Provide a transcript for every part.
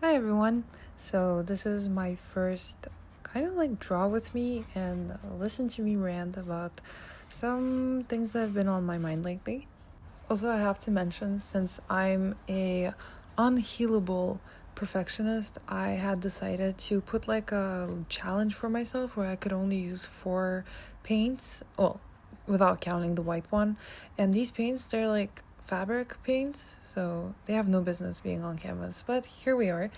Hi everyone. So this is my first kind of like draw with me and listen to me rant about some things that have been on my mind lately. Also, I have to mention, since I'm a unhealable perfectionist, I had decided to put like a challenge for myself where I could only use 4 paints, well, without counting the white one. And these paints, they're like fabric paints, so they have no business being on canvas. But here we are.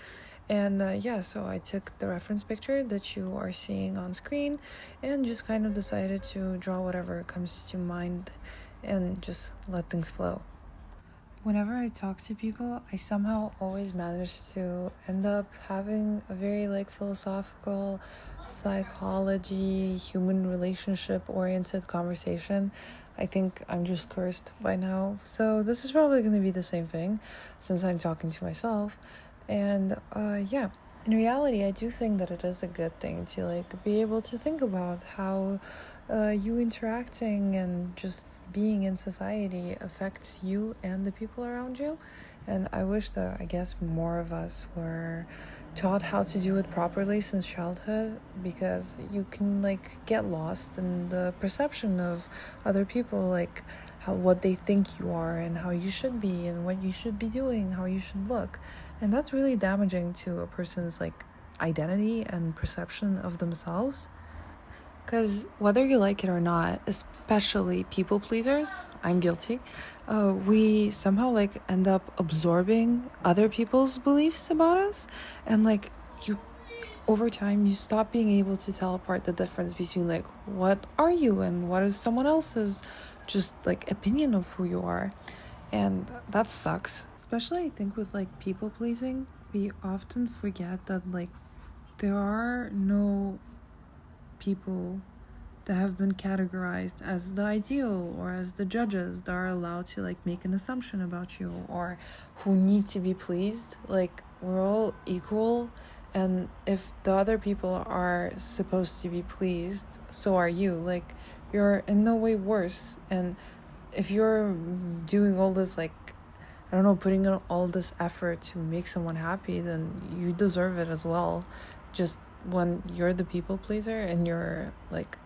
And so I took the reference picture that you are seeing on screen and just kind of decided to draw whatever comes to mind and just let things flow. Whenever I talk to people, I somehow always manage to end up having a very like philosophical, psychology, human relationship oriented conversation. I think I'm just cursed by now. So this is probably going to be the same thing since I'm talking to myself. And in reality, I do think that it is a good thing to like be able to think about how you interacting and just being in society affects you and the people around you. And I wish that, I guess, more of us were taught how to do it properly since childhood, because you can like get lost in the perception of other people, like what they think you are and how you should be and what you should be doing, how you should look. And that's really damaging to a person's like identity and perception of themselves. Because whether you like it or not, especially people pleasers, I'm guilty, we somehow like end up absorbing other people's beliefs about us. And like you, over time, you stop being able to tell apart the difference between like what are you and what is someone else's just like opinion of who you are. And that sucks. Especially I think with like people pleasing, we often forget that like there are no people that have been categorized as the ideal or as the judges that are allowed to like make an assumption about you or who need to be pleased. Like we're all equal, and if the other people are supposed to be pleased, so are you. Like you're in no way worse. And if you're doing all this like, I don't know, putting in all this effort to make someone happy, then you deserve it as well. Just when you're the people pleaser and you're like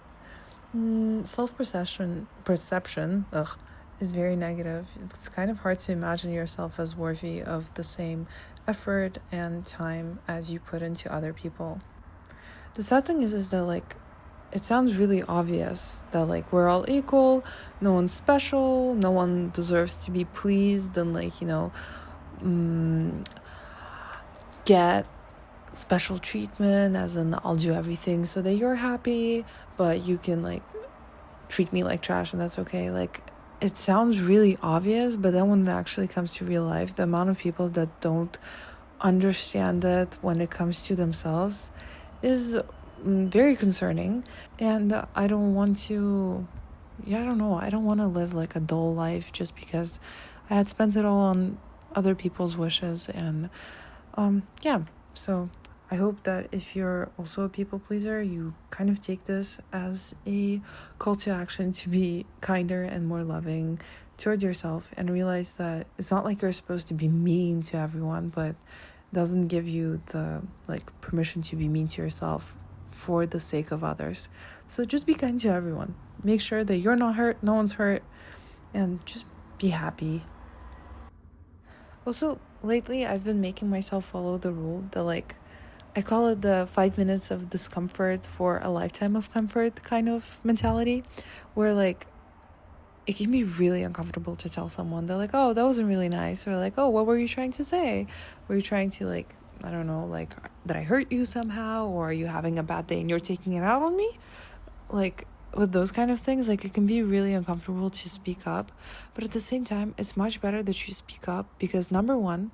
self perception is very negative. It's kind of hard to imagine yourself as worthy of the same effort and time as you put into other people. The sad thing is that like it sounds really obvious that like we're all equal, no one's special, no one deserves to be pleased and like, get special treatment, as in I'll do everything so that you're happy, but you can like treat me like trash and that's okay. Like it sounds really obvious, but then when it actually comes to real life, the amount of people that don't understand it when it comes to themselves is very concerning. And I don't want to, I don't know, I don't want to live like a dull life just because I had spent it all on other people's wishes. And so I hope that if you're also a people pleaser, you kind of take this as a call to action to be kinder and more loving towards yourself, and realize that it's not like you're supposed to be mean to everyone, but doesn't give you the like permission to be mean to yourself for the sake of others. So just be kind to everyone. Make sure that you're not hurt, no one's hurt, and just be happy. Also, lately I've been making myself follow the rule that like I call it the 5 minutes of discomfort for a lifetime of comfort kind of mentality, where like it can be really uncomfortable to tell someone. They're like, oh, that wasn't really nice. Or like, oh, what were you trying to say? Were you trying to like, I don't know, like, did I hurt you somehow? Or are you having a bad day and you're taking it out on me? Like with those kind of things, like it can be really uncomfortable to speak up, but at the same time it's much better that you speak up, because number one,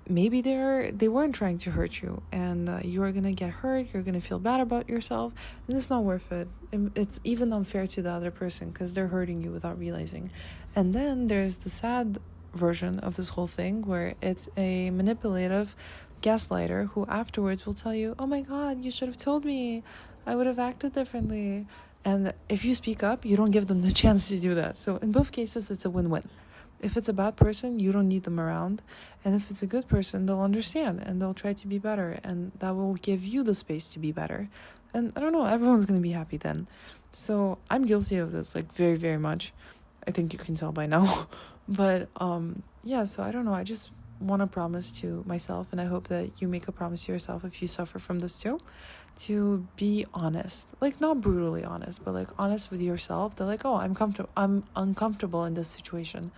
maybe they weren't trying to hurt you, and you are gonna get hurt, you're gonna feel bad about yourself, and it's not worth it. It's even unfair to the other person because they're hurting you without realizing. And then there's the sad version of this whole thing where it's a manipulative gaslighter who afterwards will tell you, oh my god, you should have told me, I would have acted differently. And if you speak up, you don't give them the chance to do that. So in both cases, it's a win-win. If it's a bad person, you don't need them around. And if it's a good person, they'll understand and they'll try to be better. And that will give you the space to be better. And I don't know, everyone's going to be happy then. So I'm guilty of this, like, very, very much. I think you can tell by now. But yeah, so I don't know. I just want to promise to myself, and I hope that you make a promise to yourself if you suffer from this too, to be honest. Like, not brutally honest, but like honest with yourself. That like, oh, I'm uncomfortable in this situation.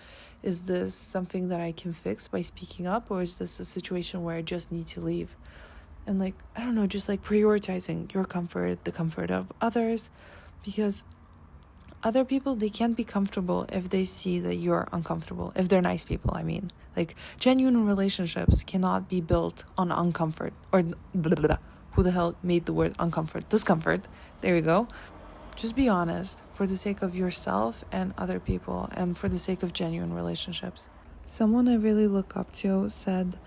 Is this something that I can fix by speaking up, or is this a situation where I just need to leave? And like, I don't know, just like prioritizing your comfort, the comfort of others, because other people, they can't be comfortable if they see that you're uncomfortable. If they're nice people, I mean. Like, genuine relationships cannot be built on uncomfort. Or blah, blah, blah. Who the hell made the word uncomfort? Discomfort. There you go. Just be honest for the sake of yourself and other people, and for the sake of genuine relationships. Someone I really look up to said,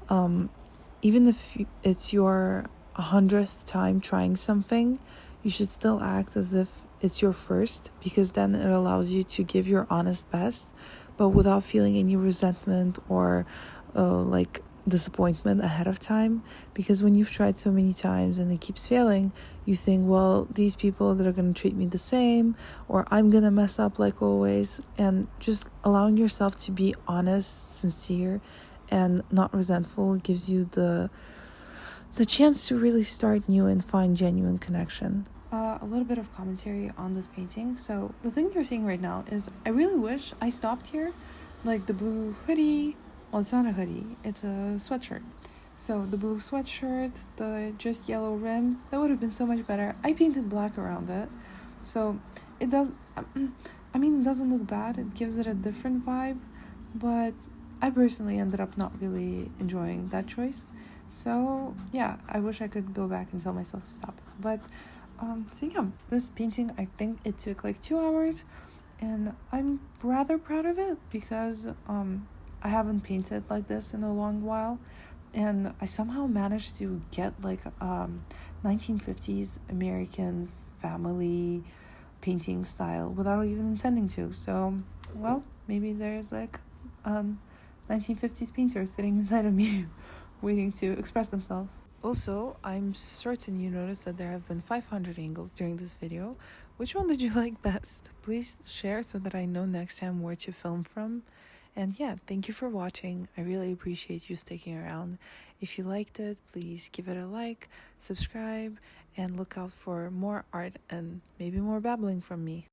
even if it's your 100th time trying something, you should still act as if it's your first, because then it allows you to give your honest best, but without feeling any resentment or like disappointment ahead of time. Because when you've tried so many times and it keeps failing, you think, well, these people that are going to treat me the same, or I'm going to mess up like always. And just allowing yourself to be honest, sincere, and not resentful gives you the chance to really start new and find genuine connection. A little bit of commentary on this painting. So the thing you're seeing right now is, I really wish I stopped here. Like the blue hoodie, well, it's not a hoodie, it's a sweatshirt. So the blue sweatshirt, the just yellow rim, that would have been so much better. I painted black around it, so it does, I mean, it doesn't look bad. It gives it a different vibe, but I personally ended up not really enjoying that choice. So yeah, I wish I could go back and tell myself to stop. But so yeah, this painting, I think it took like 2 hours, and I'm rather proud of it because I haven't painted like this in a long while, and I somehow managed to get like 1950s American family painting style without even intending to. So, well, maybe there's like 1950s painter sitting inside of me waiting to express themselves. Also, I'm certain you noticed that there have been 500 angles during this video. Which one did you like best? Please share so that I know next time where to film from. And yeah, thank you for watching. I really appreciate you sticking around. If you liked it, please give it a like, subscribe, and look out for more art and maybe more babbling from me.